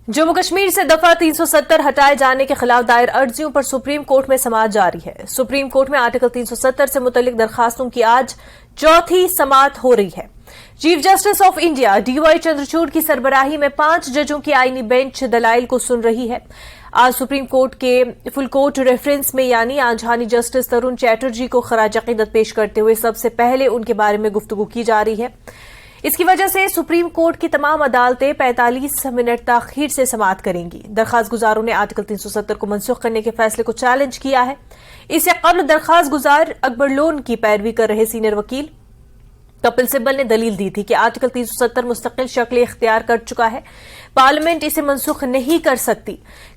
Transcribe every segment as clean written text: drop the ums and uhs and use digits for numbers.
जम्मू कश्मीर से दफा 370 हटाए जाने के खिलाफ दायर अर्जियों पर सुप्रीम कोर्ट में समाअत जारी है। सुप्रीम कोर्ट में आर्टिकल 370 से मुतल्लिक दरखास्तों की आज चौथी समाअत हो रही है। Chief justice of India DY Chandrachud की सरबराही में 5 जजों की आईनी बेंच दलाइल को सुन रही है। आज सुप्रीम कोर्ट के फुल कोर्ट रेफरेंस में यानी आज हानी जस्टिस तरुण चैटर्जी को खराज अकीदत पेश करते हुए सबसे पहले उनके बारे में गुफ्तगू की जा रही है। इसकी वजह से सुप्रीम कोर्ट की तमाम अदालतें 45 मिनट ताखीर से समाअत करेंगी। दरखास्त गुजारों ने आर्टिकल 370 को मनसूख करने के फैसले को चैलेंज किया है। इससे कबल दरखास्त गुजार अकबर लोन की पैरवी कर रहे सीनियर वकील कपिल सिब्बल ने दलील दी थी कि आर्टिकल 370 मुस्तकिल शक्ल इख्तियार कर चुका है, पार्लियामेंट इसे मनसूख नहीं कर सकती।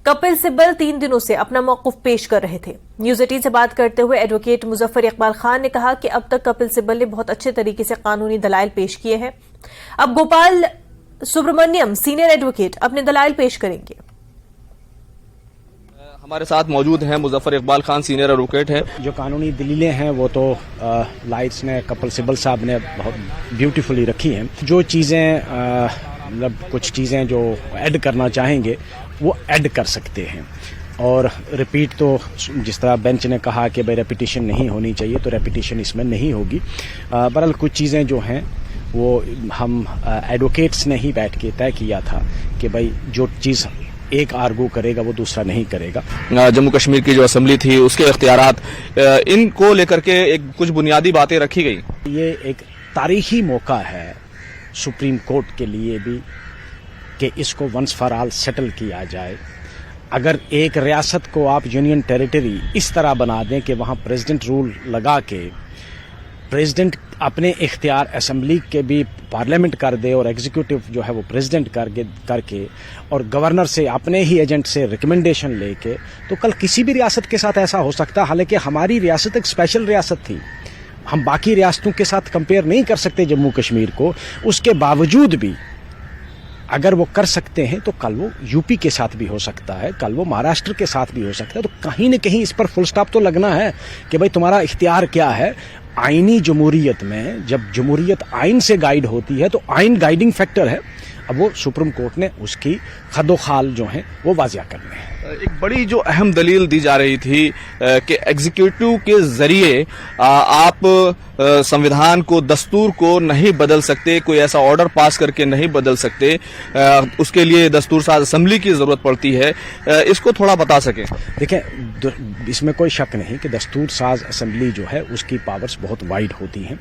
कपिल सिब्बल 3 दिनों से अपना मौक़िफ़ पेश कर रहे थे। न्यूज़ 18 से बात करते हुए एडवोकेट मुजफ्फर इकबाल खान ने कहा कि अब तक कपिल सिब्बल ने बहुत अच्छे तरीके से कानूनी दलाइल पेश किए हैं। अब गोपाल सुब्रमण्यम सीनियर एडवोकेट अपने दलाइल पेश करेंगे। हमारे साथ मौजूद हैं मुजफ्फर इकबाल खान सीनियर एडवोकेट हैं। जो कानूनी दलीलें हैं वो तो लाइट्स ने कपिल सिब्बल साहब ने बहुत ब्यूटीफुली रखी हैं। जो चीज़ें मतलब कुछ चीज़ें जो ऐड करना चाहेंगे वो ऐड कर सकते हैं। और रिपीट तो जिस तरह बेंच ने कहा कि भाई रेपिटेशन नहीं होनी चाहिए, तो रेपिटेशन इसमें नहीं होगी। बहरहाल कुछ चीज़ें जो हैं वो हम एडवोकेट्स ने ही बैठ के तय किया था कि भाई जो चीज़ एक आर्गू करेगा वो दूसरा नहीं करेगा। जम्मू कश्मीर की जो असेंबली थी उसके इख्तियारात, इनको लेकर के एक कुछ बुनियादी बातें रखी गई। ये एक तारीखी मौका है सुप्रीम कोर्ट के लिए भी कि इसको वंस फॉर ऑल सेटल किया जाए। अगर एक रियासत को आप यूनियन टेरिटरी इस तरह बना दें कि वहाँ प्रेसिडेंट रूल लगा के प्रेसिडेंट अपने इख्तियार असेंबली के भी पार्लियामेंट कर दे और एग्जीक्यूटिव जो है वो प्रेसिडेंट करके और गवर्नर से अपने ही एजेंट से रिकमेंडेशन लेके, तो कल किसी भी रियासत के साथ ऐसा हो सकता है। हालांकि हमारी रियासत एक स्पेशल रियासत थी, हम बाकी रियासतों के साथ कंपेयर नहीं कर सकते जम्मू कश्मीर को। उसके बावजूद भी अगर वो कर सकते हैं तो कल वो यूपी के साथ भी हो सकता है, कल वो महाराष्ट्र के साथ भी हो सकता है। तो कहीं न कहीं इस पर फुल स्टॉप तो लगना है कि भाई तुम्हारा इख्तियार क्या है। आईनी जमहूरियत में जब जमहूरियत आइन से गाइड होती है तो आइन गाइडिंग फैक्टर है। अब वो सुप्रीम कोर्ट ने उसकी खदोखाल जो है वो वाजिया करने हैं। एक बड़ी जो अहम दलील दी जा रही थी कि एग्जीक्यूटिव के जरिए आप संविधान को, दस्तूर को नहीं बदल सकते, कोई ऐसा ऑर्डर पास करके नहीं बदल सकते, उसके लिए दस्तूर साज असेंबली की जरूरत पड़ती है। इसको थोड़ा बता सकें। देखें, इसमें कोई शक नहीं कि दस्तूर साज असेंबली जो है उसकी पावर्स बहुत वाइड होती हैं।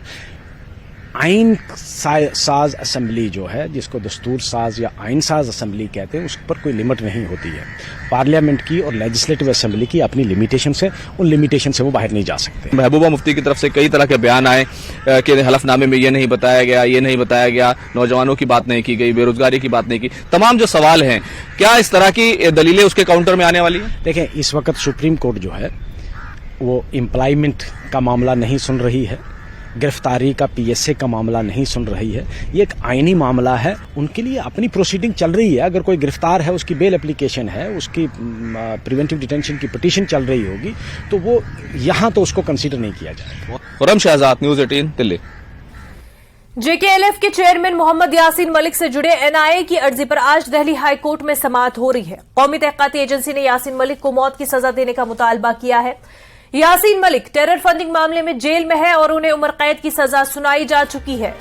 आइन साज असेंबली जो है, जिसको दस्तूर साज या आइन साज असेंबली कहते हैं, उस पर कोई लिमिट नहीं होती है। पार्लियामेंट की और लेजिस्लेटिव असेंबली की अपनी लिमिटेशन से, उन लिमिटेशन से वो बाहर नहीं जा सकते। महबूबा मुफ्ती की तरफ से कई तरह के बयान आए कि हलफनामे में ये नहीं बताया गया, ये नहीं बताया गया, नौजवानों की बात नहीं की गई, बेरोजगारी की बात नहीं की। तमाम जो सवाल हैं, क्या इस तरह की दलीलें उसके काउंटर में आने वाली है? देखें, इस वक्त सुप्रीम कोर्ट जो है वो एम्प्लॉयमेंट का मामला नहीं सुन रही है, गिरफ्तारी का पीएसए का मामला नहीं सुन रही है। ये एक आईनी मामला है, उनके लिए अपनी प्रोसीडिंग चल रही है। अगर कोई गिरफ्तार है, उसकी बेल एप्लीकेशन है, उसकी प्रिवेंटिव डिटेंशन की पिटीशन चल रही होगी, तो वो यहाँ तो उसको कंसीडर नहीं किया जाएगा। खुर्रम शहजाद, न्यूज़ 18 दिल्ली। जेकेएलएफ के चेयरमैन मोहम्मद यासीन मलिक से जुड़े एनआईए की अर्जी पर आज दिल्ली हाई कोर्ट में समाअत हो रही है। कौमी तहकीकाती एजेंसी ने यासीन मलिक को मौत की सजा देने का मुतालबा किया है। यासीन मलिक टेरर फंडिंग मामले में जेल में है और उन्हें उम्र कैद की सजा सुनाई जा चुकी है।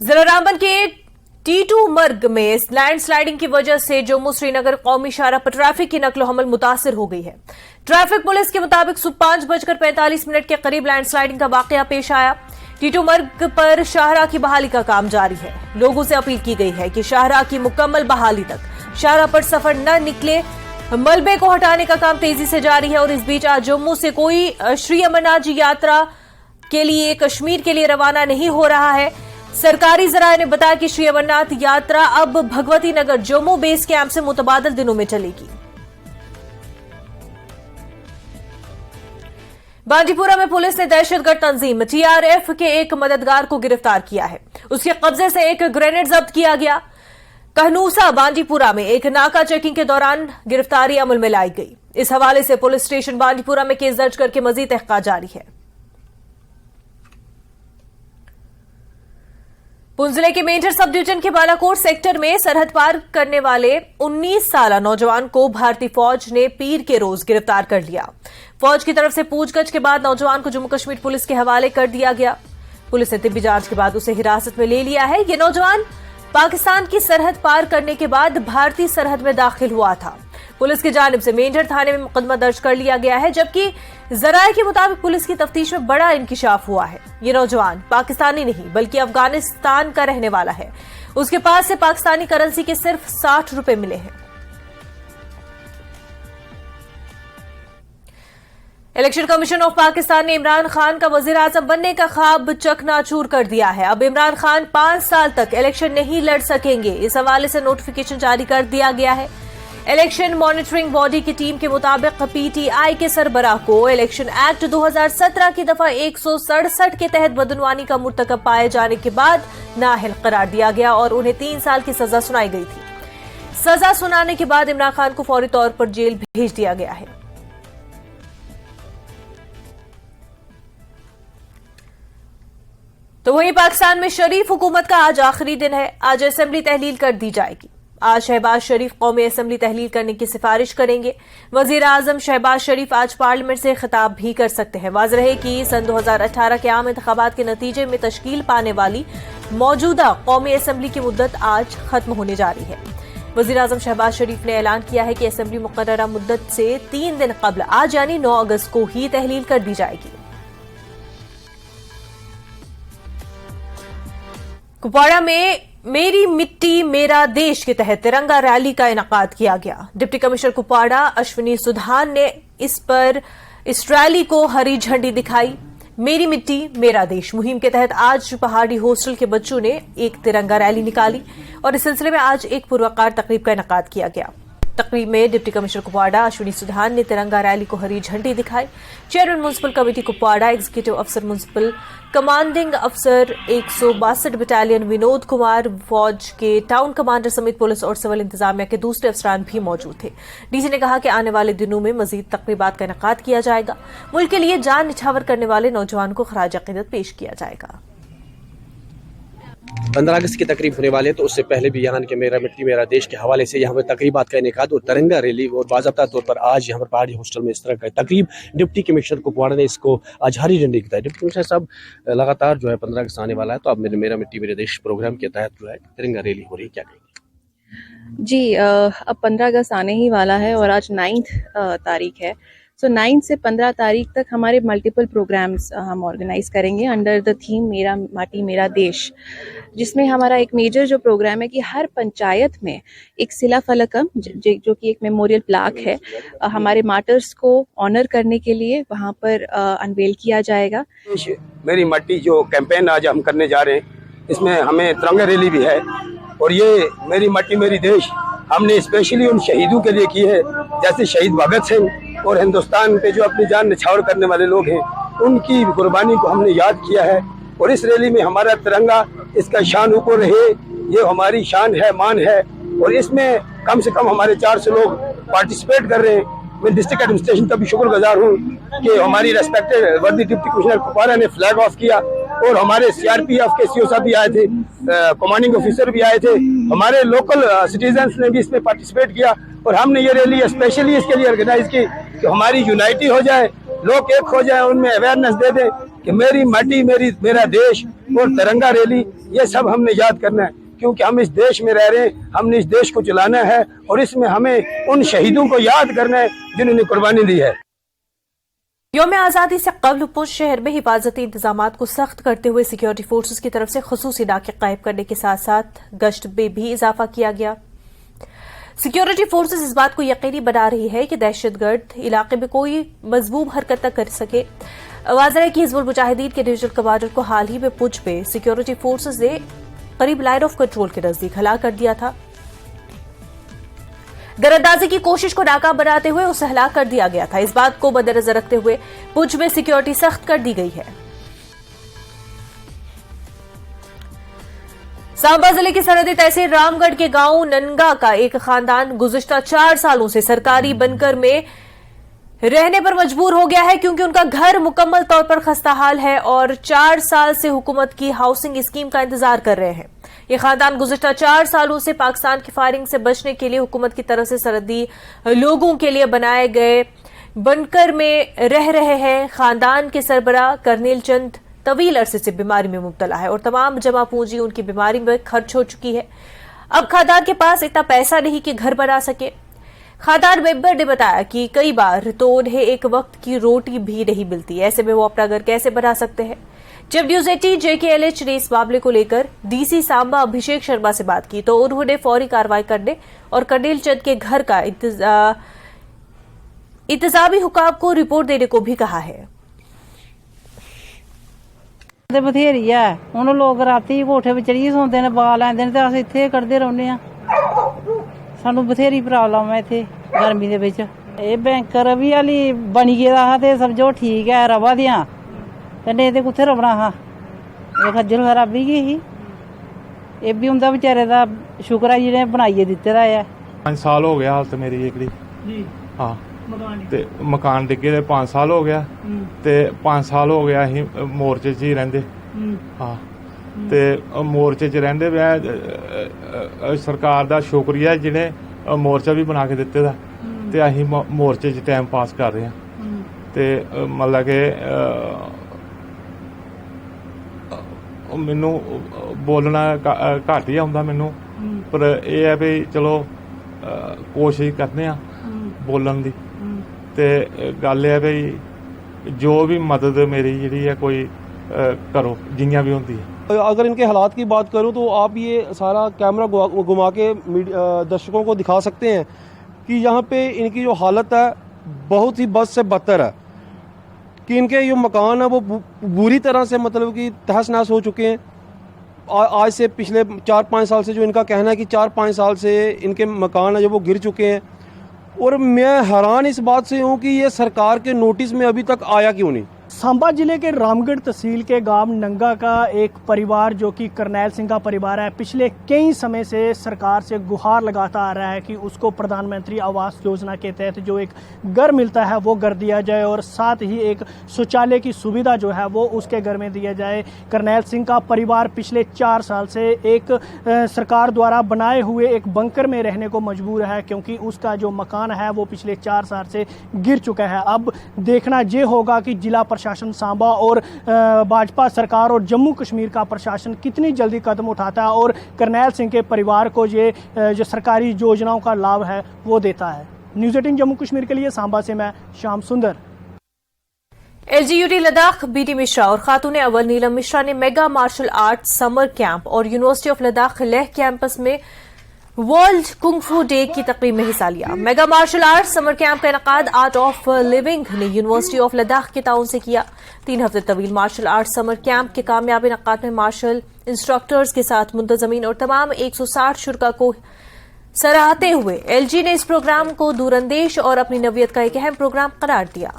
जिला रामबन के टीटू मर्ग में लैंडस्लाइडिंग की वजह से जम्मू श्रीनगर कौमी शाहराह पर ट्रैफिक की नकलो हमल मुतासिर हो गई है। ट्रैफिक पुलिस के मुताबिक सुबह 5:45 के करीब लैंडस्लाइडिंग का वाकया पेश आया। टीटू मर्ग पर शाहराह की बहाली का काम जारी है। लोगों से अपील की गई है कि शाहराह की मुकम्मल बहाली तक शाहराह पर सफर न निकले। मलबे को हटाने का काम तेजी से जारी है। और इस बीच आज जम्मू से कोई श्री अमरनाथ जी यात्रा के लिए कश्मीर के लिए रवाना नहीं हो रहा है। सरकारी जराये ने बताया कि श्री अमरनाथ यात्रा अब भगवती नगर जम्मू बेस कैंप से मुतबादल दिनों में चलेगी। बांदीपुरा में पुलिस ने दहशतगर्द तंजीम टीआरएफ के एक मददगार को गिरफ्तार किया है। उसके कब्जे से एक ग्रेनेड जब्त किया गया। कहनूसा बांदीपुरा में एक नाका चेकिंग के दौरान गिरफ्तारी अमल में लाई गई। इस हवाले से पुलिस स्टेशन बांदीपुरा में केस दर्ज करके मजीद तहकीकात जारी है। पुंछ जिले के मेंढर सब डिवीजन के बालाकोट सेक्टर में सरहद पार करने वाले 19 साल नौजवान को भारतीय फौज ने पीर के रोज गिरफ्तार कर लिया। फौज की तरफ से पूछगछ के बाद नौजवान को जम्मू कश्मीर पुलिस के हवाले कर दिया गया। पुलिस ने तिब्बी जांच के बाद उसे हिरासत में ले लिया है। ये नौजवान पाकिस्तान की सरहद पार करने के बाद भारतीय सरहद में दाखिल हुआ था। पुलिस की जानिब से मेंढर थाने में मुकदमा दर्ज कर लिया गया है, जबकि जराये के मुताबिक पुलिस की तफ्तीश में बड़ा इंकिशाफ हुआ है। ये नौजवान पाकिस्तानी नहीं बल्कि अफगानिस्तान का रहने वाला है। उसके पास से पाकिस्तानी करेंसी के सिर्फ 60 रुपए मिले हैं। इलेक्शन कमीशन ऑफ पाकिस्तान ने इमरान खान का वजीर आजम बनने का ख्वाब चकनाचूर कर दिया है। अब इमरान खान 5 साल तक इलेक्शन नहीं लड़ सकेंगे। इस हवाले से नोटिफिकेशन जारी कर दिया गया है। इलेक्शन मॉनिटरिंग बॉडी की टीम के मुताबिक पीटीआई के सरबराह को इलेक्शन एक्ट 2017 की दफा 167 के तहत बदनवानी का मुर्तकब पाए जाने के बाद नाअहल करार दिया गया और उन्हें 3 साल की सजा सुनाई गई थी। सजा सुनाने के बाद इमरान खान को फौरी तौर पर जेल भेज दिया गया है। तो वहीं पाकिस्तान में शरीफ हुकूमत का आज आखिरी दिन है। आज असेंबली तहलील कर दी जाएगी। आज शहबाज शरीफ कौमी असेंबली तहलील करने की सिफारिश करेंगे। वजीर आजम शहबाज शरीफ आज पार्लियामेंट से खिताब भी कर सकते हैं। वाज़ेह है कि सन 2018 के आम इंतखाबात के नतीजे में तश्कील पाने वाली मौजूदा कौमी असेंबली की मुद्दत आज खत्म होने जा रही है। वजीर आजम शहबाज शरीफ ने ऐलान किया है कि असेंबली मुकर्ररा मुद्दत से 3 दिन कबल आज यानी 9 अगस्त को ही तहलील कर दी जाएगी। कुपवाड़ा में मेरी मिट्टी मेरा देश के तहत तिरंगा रैली का इनेकाद किया गया। डिप्टी कमिश्नर कुपवाड़ा अश्विनी सुधान ने इस रैली को हरी झंडी दिखाई। मेरी मिट्टी मेरा देश मुहिम के तहत आज पहाड़ी हॉस्टल के बच्चों ने एक तिरंगा रैली निकाली और इस सिलसिले में आज एक पुरवकार तकरीब का इनेकाद किया गया। तकरीब में डिप्टी कमिश्नर कुपवाड़ा अश्विनी सुधान ने तिरंगा रैली को हरी झंडी दिखाई। Chairman municipal committee Kupwara, executive अफसर म्युनिसिपल कमांडिंग अफसर 162 बटालियन विनोद कुमार, फौज के टाउन कमांडर समेत पुलिस और सिविल इंतजामिया के दूसरे अफसरान भी मौजूद थे। डीजी ने कहा कि आने वाले दिनों में मजीद तकरीबात का इनेकाद किया जाएगा। मुल्क के लिए जान निछावर करने वाले नौजवान को खराज अकीदत पेश किया जाएगा। 15 अगस्त की तकरीब होने वाले, तो उससे पहले भी यहाँ के मेरा मिट्टी मेरा देश के हवाले से यहाँ पर तकरीबात का इनेकाद और तिरंगा रैली और बाज़ाब्ता तौर पर आज यहाँ पर पहाड़ी हॉस्टल में इस तरह का तकरीब डिप्टी कमिश्नर कुपवाड़ा ने इसको आज हरी झंडी दिखाई। डिप्टी कमिश्नर साहब लगातार जो है 15 अगस्त आने वाला है, तो अब मेरा मिट्टी मेरे देश प्रोग्राम के तहत जो है तिरंगा रैली हो रही है, क्या कहेंगे? जी, अब 15 अगस्त आने ही वाला है और आज 9 तारीख है। सो 9 से 15 तारीख तक हमारे मल्टीपल प्रोग्राम्स हम ऑर्गेनाइज करेंगे अंडर द थीम मेरा माटी मेरा देश, जिसमें हमारा एक मेजर जो प्रोग्राम है कि हर पंचायत में एक सिला फलकम जो कि एक मेमोरियल प्लाक है हमारे मार्टर्स को ऑनर करने के लिए वहाँ पर अनवेल किया जाएगा। मेरी माटी जो कैंपेन आज हम करने जा रहे हैं, इसमें हमें तिरंगा रैली भी है और ये मेरी माटी मेरी देश हमने स्पेशली उन शहीदों के लिए की है, जैसे शहीद भगत सिंह और हिंदुस्तान पे जो अपनी जान निछावर करने वाले लोग हैं, उनकी कुर्बानी को हमने याद किया है। और इस रैली में हमारा तिरंगा, इसका शान ऊपर रहे, ये हमारी शान है, मान है। और इसमें कम से कम हमारे 400 लोग पार्टिसिपेट कर रहे हैं। मैं डिस्ट्रिक्ट एडमिनिस्ट्रेशन का भी शुक्रगुजार हूँ कि हमारी रेस्पेक्टेड वर्दी डिप्टी कमिश्नर कुपवाड़ा ने फ्लैग ऑफ किया और हमारे सीआरपीएफ के सीओ साहब भी आए थे, कमांडिंग ऑफिसर भी आए थे, हमारे लोकल सिटीजन्स ने भी इसमें पार्टिसिपेट किया। और हमने ये रैली स्पेशली इसके लिए ऑर्गेनाइज की कि हमारी यूनाइटी हो जाए, लोग एक हो जाए, उनमें अवेयरनेस दे दें कि मेरी माटी मेरा देश और तिरंगा रैली, ये सब हमने याद करना है, क्योंकि हम इस देश में रह रहे हैं, हमने इस देश को चलाना है और इसमें हमें उन शहीदों को याद करना है जिन्होंने कुर्बानी दी है। यौम आज़ादी से कबल पुंछ शहर में हिफाजती इंतजामात को सख्त करते हुए सिक्योरिटी फोर्सेस की तरफ से खुसूसी नाके कायम करने के साथ साथ गश्त में भी इजाफा किया गया। सिक्योरिटी फोर्सेस इस बात को यकीनी बना रही है कि दहशतगर्द इलाके में कोई मजबूब हरकत न कर सके। वाज़ेह है कि हिजबुल मुजाहिदीन के डिविजनल कमांडर को हाल ही में पुंछ में सिक्योरिटी फोर्सेस ने करीब लाइन ऑफ कंट्रोल के नजदीक हलाक कर दिया था। दरअंदाजी की कोशिश को नाकाम बनाते हुए उसे हलाक कर दिया गया था। इस बात को मद्देनजर रखते हुए पुंछ में सिक्योरिटी सख्त कर दी गई है। सांबा जिले की सरहदी तहसील रामगढ़ के गांव ननगा का एक खानदान गुज़िश्ता 4 सालों से सरकारी बनकर में रहने पर मजबूर हो गया है क्योंकि उनका घर मुकम्मल तौर पर खस्ताहाल है और 4 साल से हुकूमत की हाउसिंग स्कीम का इंतजार कर रहे हैं। ये खानदान गुज़िश्ता 4 सालों से पाकिस्तान की फायरिंग से बचने के लिए हुकूमत की तरफ से सरहदी लोगों के लिए बनाए गए बनकर में रह रहे हैं। खानदान के सरबराह कर्नेल चंद तवील अरसे से बीमारी में मुब्तला है और तमाम जमा पूंजी उनकी बीमारी में खर्च हो चुकी है। अब खानदान के पास इतना पैसा नहीं कि घर बना सके। खानदान मेंबर ने बताया कि कई बार तो उन्हें एक वक्त की रोटी भी नहीं मिलती, ऐसे में वो अपना घर कैसे बना सकते हैं। जब न्यूज़ 18 JKLH ने इस मामले को लेकर DC सांबा अभिषेक शर्मा से बात की तो उन्होंने फौरी कार्रवाई करने और कर्नेल चंद के घर का इंतजामी हुकाम को रिपोर्ट देने को भी कहा है। बथेरी है हूँ लोग राती कोठे पर चढ़िए सौंदे ने बाल लैंदे ने ते अस इत्थे कढ़दे रौह्ने आं। सानू बथेरी प्रॉब्लम है इत्थे गर्मी दे विच। एह् बैंकर बी हाली बनी गेदा हा ते समझो ठीक है रवा दियां ते नेईं ते कुत्थे रवना हा। एह् खज्जल खराबी गई ही। एह् बी उंदा बेचारे दा शुक्र है जिहने बनाइयै दित्ते दा है। 5 साल हो गया हालत मेरी एकड़ी जी हाँ ते मकान डिगे दे 5 साल हो गया ते 5 साल हो गया असीं मोर्चे च ही रहिंदे हाँ ते मोर्चे च रहिंदे सरकार दा शुक्रिया जिन्हें मोर्चा भी बना के दित्ते दा ते असीं मोर्चे च टाइम पास कर रहे हैं ते मतलब कि मैनू बोलना घट ही आउंदा मैनू पर एह् है भी चलो कोशिश करने आ बोलन दी ते गल है भाई जो भी मदद मेरी जी है कोई करो जियां भी होती है। अगर इनके हालात की बात करूं तो आप ये सारा कैमरा घुमा के दर्शकों को दिखा सकते हैं कि यहाँ पे इनकी जो हालत है बहुत ही बद से बदतर है कि इनके जो मकान है वो बुरी तरह से मतलब कि तहस नहस हो चुके हैं। आज से पिछले 4-5 साल से जो इनका कहना है कि 4-5 साल से इनके मकान है जो वो गिर चुके हैं और मैं हैरान इस बात से हूँ कि ये सरकार के नोटिस में अभी तक आया क्यों नहीं। सांबा जिले के रामगढ़ तहसील के गांव नंगा का एक परिवार जो कि करनैल सिंह का परिवार है पिछले कई समय से सरकार से गुहार लगाता आ रहा है कि उसको प्रधानमंत्री आवास योजना के तहत जो एक घर मिलता है वो घर दिया जाए और साथ ही एक शौचालय की सुविधा जो है वो उसके घर में दिया जाए। करनैल सिंह का परिवार पिछले 4 साल से एक सरकार द्वारा बनाए हुए एक बंकर में रहने को मजबूर है क्योंकि उसका जो मकान है वो पिछले 4 साल से गिर चुका है। अब देखना ये होगा कि जिला प्रशासन सांबा और भाजपा सरकार और जम्मू कश्मीर का प्रशासन कितनी जल्दी कदम उठाता है और करनैल सिंह के परिवार को ये जो सरकारी योजनाओं का लाभ है वो देता है। न्यूज़ 18 जम्मू कश्मीर के लिए सांबा से मैं श्याम सुंदर। LGUT लद्दाख BD मिश्रा और खातून अव्वल नीलम मिश्रा ने mega martial art summer camp और university of Ladakh Leh campus में वर्ल्ड कुंग फू डे की तकरीब में हिस्सा लिया। Mega martial art summer camp का इनकाद आर्ट ऑफ लिविंग ने यूनिवर्सिटी ऑफ लद्दाख के ताउन से किया। 3 हफ्ते तवील मार्शल आर्ट समर कैंप के कामयाब इनकाद में मार्शल इंस्ट्रक्टर्स के साथ मुंतजमीन और तमाम 160 शुरा को सराहते हुए LG ने इस प्रोग्राम को दूरंदेश और अपनी नवीयत का एक अहम प्रोग्राम करार दिया।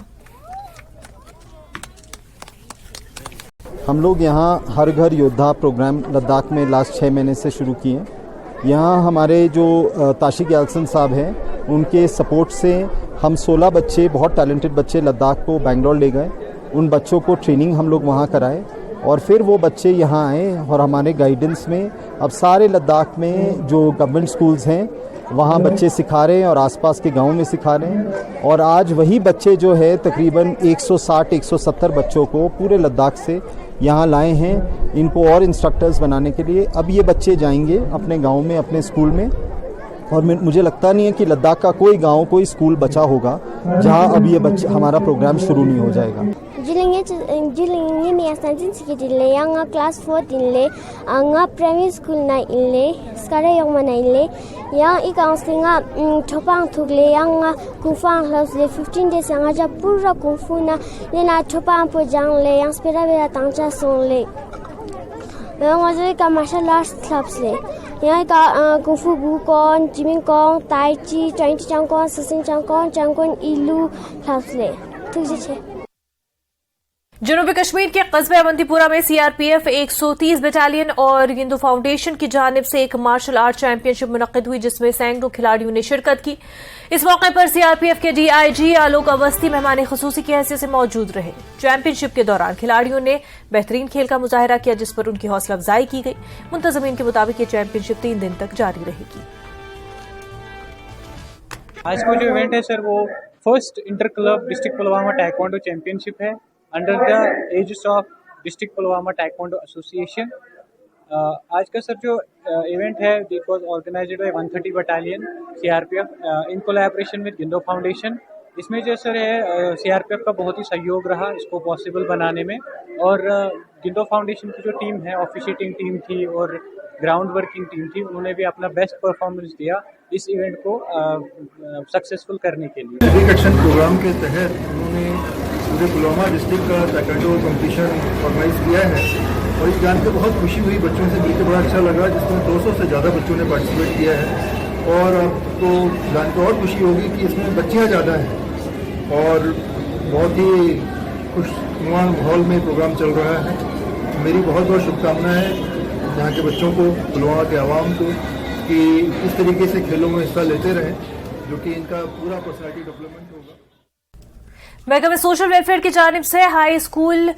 हम लोग यहाँ हर घर योद्धा प्रोग्राम लद्दाख में लास्ट 6 महीने से शुरू किए हैं। यहाँ हमारे जो ताशिक यालसन साहब हैं उनके सपोर्ट से हम 16 बच्चे बहुत टैलेंटेड बच्चे लद्दाख को बेंगलोर ले गए। उन बच्चों को ट्रेनिंग हम लोग वहाँ कराए और फिर वो बच्चे यहाँ आए और हमारे गाइडेंस में अब सारे लद्दाख में जो गवर्नमेंट स्कूल्स हैं वहाँ बच्चे सिखा रहे हैं और आसपास के गांव में सिखा रहे हैं और आज वही बच्चे जो है तकरीबन 160-170 बच्चों को पूरे लद्दाख से यहाँ लाए हैं इनको और इंस्ट्रक्टर्स बनाने के लिए। अब ये बच्चे जाएंगे अपने गांव में अपने स्कूल में और मुझे लगता नहीं है कि लद्दाख का कोई गांव कोई स्कूल बचा होगा जहां अब ये बच्चे हमारा प्रोग्राम शुरू नहीं हो जाएगा। जिलिंगे ने अस्तांजिन सिकिदिले यांगा क्लास 4 दिनले आंगा प्राइमरी स्कूल ना इनले स्कारे yang mana इनले yang ikangslinga thopang thukle yang kufang hausle 15 days yang aja pura kufuna nena thopang po jangle yang spera bera tangcha sonle yang aja ka martial arts clubs le यहाँ का kung fu बुकॉन gymming cone ताई ची 20 चांगकॉन 16 चांगकॉन चांगकॉन इलू class ले ठीक है। जनूबी कश्मीर के कस्बे अवंतीपुरा में सीआरपीएफ 130 बटालियन और हिंदू फाउंडेशन की जानिब से एक मार्शल आर्ट चैंपियनशिप मुनक्किद हुई, जिसमें सैकड़ों खिलाड़ियों ने शिरकत की। इस मौके पर सीआरपीएफ के डीआईजी आलोक अवस्थी मेहमान खुसूसी की हैसियत से मौजूद रहे। चैंपियनशिप के दौरान खिलाड़ियों ने बेहतरीन खेल का मुजाहरा किया, जिस पर उनकी हौसला अफजाई की गई। मुंतजमीन के मुताबिक ये चैंपियनशिप 3 दिन तक जारी रहेगी। आज का जो इवेंट है सर, वो first inter club district Pulwama taekwondo championship है under the aegis of district Pulwama taekwondo association. आज का सर जो इवेंट है, it was organised by 130 battalion CRPF in collaboration with Gindo foundation. इसमें जो सर है सीआरपीएफ का बहुत ही सहयोग रहा इसको पॉसिबल बनाने में, और गिंदो फाउंडेशन की जो टीम है, ऑफिशिएटिंग टीम थी और ग्राउंड वर्किंग टीम थी, उन्होंने भी अपना बेस्ट परफॉर्मेंस दिया इस इवेंट को सक्सेसफुल करने के लिए। एक एक्शन प्रोग्राम के तहत उन्होंने पूरे पुलवामा डिस्ट्रिक्ट का ताइक्वांडो कंपटीशन ऑर्गेनाइज किया है, और इस जान के बहुत खुशी हुई, बच्चों से मिलकर बड़ा अच्छा लगा, जिसमें 200 से ज़्यादा बच्चों ने पार्टिसिपेट किया है। और आपको जान के और खुशी होगी कि इसमें बच्चियाँ ज़्यादा हैं और बहुत ही खुशनुमा माहौल में प्रोग्राम चल रहा है। मेरी बहुत बहुत शुभकामनाएँ यहाँ के बच्चों को, पुलवामा के आवाम को, कि इस तरीके से खेलों में हिस्सा लेते रहें, जो कि इनका पूरा पर्सनैलिटी डेवलपमेंट होगा। महकमे सोशल वेलफेयर की जानिब से हाई स्कूल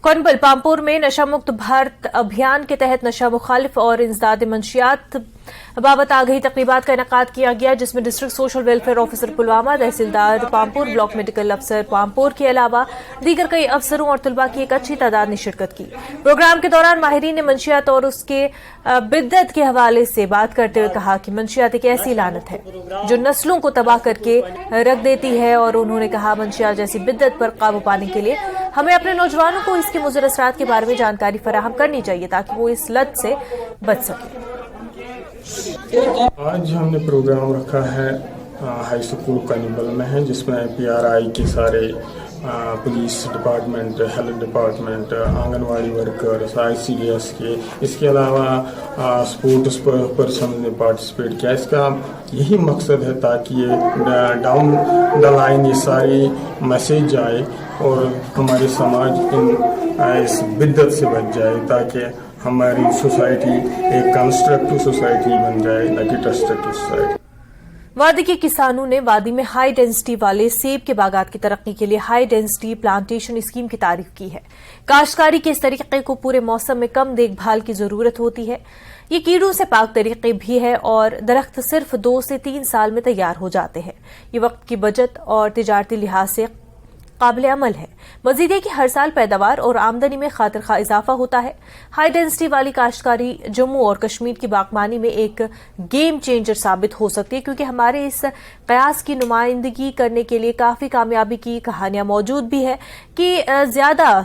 कौनबल पामपुर में नशा मुक्त भारत अभियान के तहत नशा मुखालिफ और इंसदाद मंशियात बाबत आगही तकरीबात का इनेकाद किया गया, जिसमें district social welfare officer Pulwama, tehsildar Pampore, block medical अफसर पामपुर के अलावा दीगर कई अफसरों और तलबा की एक अच्छी तादाद ने शिरकत की। प्रोग्राम के दौरान माहिरीन ने मंशियात और उसके बिद्दत के हवाले से बात करते हुए कहा कि मंशियात एक ऐसी लानत है जो नस्लों को तबाह करके रख देती है, और उन्होंने कहा मंशियात जैसी बिद्दत पर काबू पाने के लिए हमें अपने नौजवानों को इसके मुज़र असरात के बारे में जानकारी फराहम करनी चाहिए ताकि वो इस लत से बच सके। आज हमने प्रोग्राम रखा है हाई स्कूल कनिबल में है, जिसमें पीआरआई के सारे police department, health department, anganwadi workers, ICDS के, इसके अलावा स्पोर्ट्स पर्सन ने पार्टिसिपेट किया। इसका यही मकसद है ताकि ये डाउन द लाइन ये सारी मैसेज जाए और हमारे समाज इस बिद्दत से बच जाए, ताकि हमारी सोसाइटी एक कंस्ट्रक्टिव सोसाइटी बन जाए, न कि डिस्ट्रक्टिव सोसाइटी। वादी के किसानों ने वादी में हाई डेंसिटी वाले सेब के बागात की तरक्की के लिए हाई डेंसिटी प्लांटेशन स्कीम की तारीफ की है। काश्तकारी के इस तरीके को पूरे मौसम में कम देखभाल की जरूरत होती है। ये कीड़ों से पाक तरीके भी है और दरख्त सिर्फ 2 से 3 साल में तैयार हो जाते हैं। ये वक्त की बचत और तिजारती लिहाज से काबिल अमल है। मजीद है कि हर साल पैदावार और आमदनी में खातिर खा इजाफा होता है। हाई डेंसिटी वाली काश्तकारी जम्मू और कश्मीर की बागबानी में एक गेम चेंजर साबित हो सकती है, क्योंकि हमारे इस कयास की नुमाइंदगी करने के लिए काफी कामयाबी की कहानियां मौजूद भी है कि ज्यादा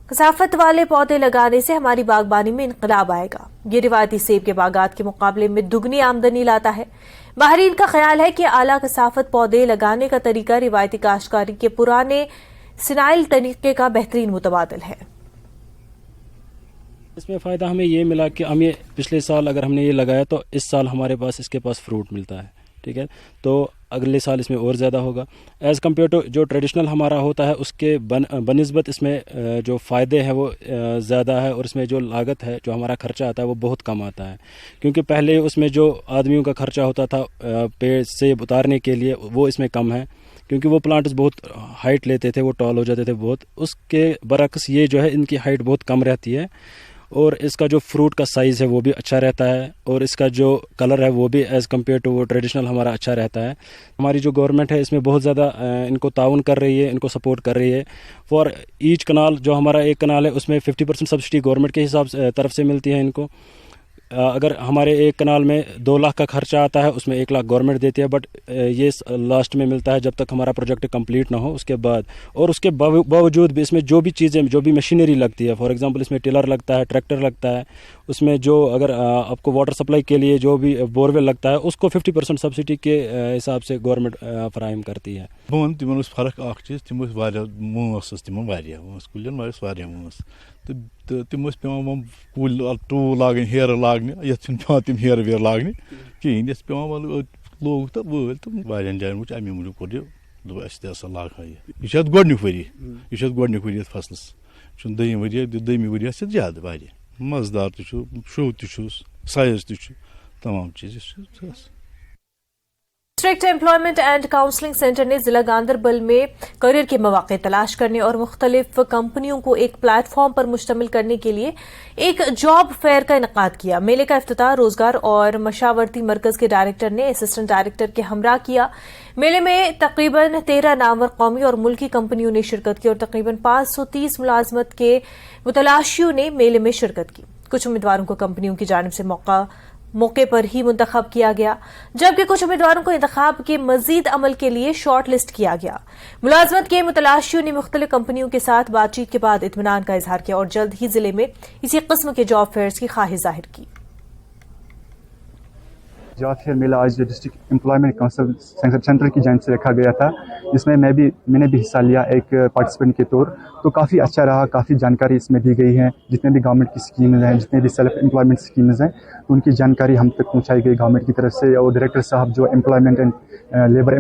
कसाफत वाले पौधे लगाने से हमारी बागबानी में इनकलाब आएगा। ये रिवायती सेब के बागात के मुकाबले में दुगनी आमदनी लाता है। माहिरीन का ख्याल है कि आला कसाफत पौधे लगाने का तरीका रिवायती काश्तकारी के पुराने सिनाइल तरीके का बेहतरीन मुतबादिल है। इसमें फ़ायदा हमें ये मिला कि हम ये पिछले साल अगर हमने ये लगाया तो इस साल हमारे पास इसके पास फ्रूट मिलता है, ठीक है, तो अगले साल इसमें और ज़्यादा होगा। एज़ कम्पेयर टू जो ट्रेडिशनल हमारा होता है उसके बनिस्बत इसमें जो फ़ायदे हैं वो ज़्यादा है, और इसमें जो लागत है, जो हमारा खर्चा आता है वो बहुत कम आता है, क्योंकि पहले उसमें जो आदमियों का खर्चा होता था पेड़ से उतारने के लिए वो इसमें कम है, क्योंकि वो प्लांट्स बहुत हाइट लेते थे, वो टॉल हो जाते थे बहुत। उसके बरक्स ये जो है इनकी हाइट बहुत कम रहती है, और इसका जो फ्रूट का साइज़ है वो भी अच्छा रहता है, और इसका जो कलर है वो भी एज़ कम्पेयर टू वो ट्रेडिशनल हमारा अच्छा रहता है। हमारी जो गवर्नमेंट है इसमें बहुत ज़्यादा इनको ताउन कर रही है, इनको सपोर्ट कर रही है। फॉर ईच कनाल, जो हमारा एक कनाल है उसमें 50% सब्सिडी गवर्नमेंट के हिसाब से तरफ से मिलती है इनको। अगर हमारे एक कनाल में 2 लाख का खर्चा आता है उसमें 1 लाख गवर्नमेंट देती है, बट ये लास्ट में मिलता है जब तक हमारा प्रोजेक्ट कंप्लीट ना हो उसके बाद। और उसके बावजूद भी इसमें जो भी चीज़ें, जो भी मशीनरी लगती है, फॉर एग्जांपल इसमें टिलर लगता है, ट्रैक्टर लगता है, उसमें जो अगर आपको वाटर सप्लाई के लिए जो भी बोरवेल लगता है उसको 50% सब्सिडी के हिसाब से गवर्नमेंट फराहम करती है। तिमन फर्क अख चीज, तिम मूस तिमन कुलन मूस तो तिम पे कुल टूल लागन हेर लागन, ये पे तिम हेर वेर लागन कहें, पे लोग तो वल तो जान वो अमे मूजूब कोर यह गोडनिक वरी यह गोडनिक वरी फसलस दोम वरी दोमी वरी ज्यादा वारिया मजदार शो साइज तमाम चीज। District employment and counselling centre ने जिला गांधरबल में करियर के मौके तलाश करने और मुख्तलिफ कंपनियों को एक प्लेटफॉर्म पर मुश्तमिल करने के लिए एक जॉब फेयर का इनेकाद किया। मेले का इफ्तिताह रोजगार और मशावरती मरकज के डायरेक्टर ने असिस्टेंट डायरेक्टर के हमरा किया। मेले में तकरीबन 13 नामवर कौमी और मुल्की कंपनियों ने शिरकत की और तकरीबन 530 मुलाजमत के मुतलाशियों ने मेले में शिरकत की। कुछ उम्मीदवारों को कंपनियों की जानिब से मौके पर ही मुंतखब किया गया, जबकि कुछ उम्मीदवारों को इंतखाब के मजीद अमल के लिए शॉर्ट लिस्ट किया गया। मुलाजमत के मुतलाशियों ने मुख्तलिफ कंपनियों के साथ बातचीत के बाद इत्मीनान का इजहार किया और जल्द ही जिले में इसी किस्म के जॉब फेयर्स की ख्वाहिश जाहिर की। जॉब फेयर मेला आज डिस्ट्रिक्ट एम्प्लॉयमेंट काउंसिल सेंट्रल की जानिब से रखा गया था, जिसमें मैंने भी हिस्सा लिया एक पार्टिसिपेंट के तौर। तो काफ़ी अच्छा रहा, काफ़ी जानकारी इसमें दी गई है। जितने भी गवर्नमेंट की स्कीम्स हैं, जितने भी सेल्फ एम्प्लॉयमेंट स्कीम्स हैं, तो उनकी जानकारी हम तक पहुंचाई गई गवर्नमेंट की तरफ से। और डायरेक्टर साहब जो एम्प्लॉयमेंट एंड लेबर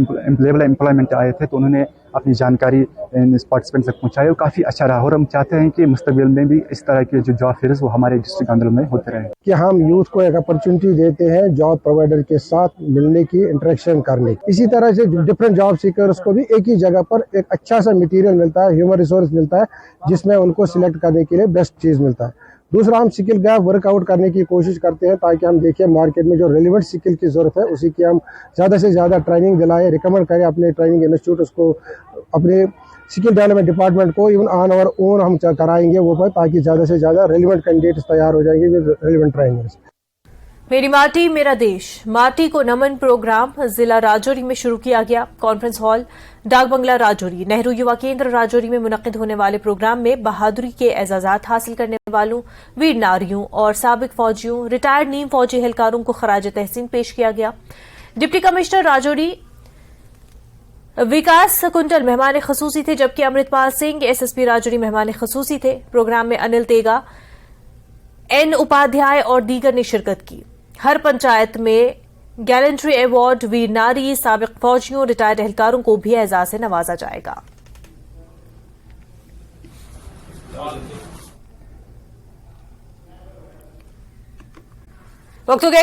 एम्प्लॉयमेंट आए थे, तो उन्होंने अपनी जानकारी इस पार्टिसिपेंट तक पहुंचाई और काफ़ी अच्छा रहा। और हम चाहते हैं कि मुस्तकबिल में भी इस तरह के जो जॉब फेयर्स वो हमारे डिस्ट्रिक्ट गांधरबल में होते रहे। कि हम यूथ को एक अपॉर्चुनिटी देते हैं जॉब प्रोवाइडर के साथ मिलने की, इंटरेक्शन करने की। इसी तरह से डिफरेंट जॉब सीकर्स को भी एक ही जगह पर एक अच्छा सा मटेरियल मिलता है, ह्यूमन रिसोर्स मिलता है, जिसमें उनको सिलेक्ट करने के लिए बेस्ट चीज मिलता है। दूसरा, हम स्किल गैप वर्कआउट करने की कोशिश करते हैं ताकि हम देखें मार्केट में जो रेलिवेंट स्किल की जरूरत है उसी की हम ज़्यादा से ज़्यादा ट्रेनिंग दिलाएं, रिकमेंड करें अपने ट्रेनिंग इंस्टीट्यूट उसको, अपने स्किल डेवलपमेंट डिपार्टमेंट को इवन ऑन और ओन हम कराएंगे वो पर, ताकि ज़्यादा से ज़्यादा रेलिवेंट कैंडिडेट्स तैयार हो जाएंगे विद रेलिवेंट ट्रेनिंग। मेरी माटी मेरा देश माटी को नमन प्रोग्राम जिला राजौरी में शुरू किया गया। कॉन्फ्रेंस हॉल डाक बंगला राजौरी, नेहरू युवा केंद्र राजौरी में मुनक्किद होने वाले प्रोग्राम में बहादुरी के एजाजात हासिल करने वालों, वीर नारियों और साबिक फौजियों, रिटायर्ड नीम फौजी एहलकारों को खराज तहसीन पेश किया गया। डिप्टी कमिश्नर राजौरी विकास कुंटल मेहमान खसूसी थे, जबकि अमृतपाल सिंह एसएसपी राजौरी मेहमान खसूसी थे। प्रोग्राम में अनिल तेगा, एन उपाध्याय और दीगर ने शिरकत की। हर पंचायत में गैलेंट्री अवार्ड, वीर नारी, साबिक फौजियों, रिटायर्ड एहलकारों को भी एजाज से नवाजा जाएगा। वक्त हो गया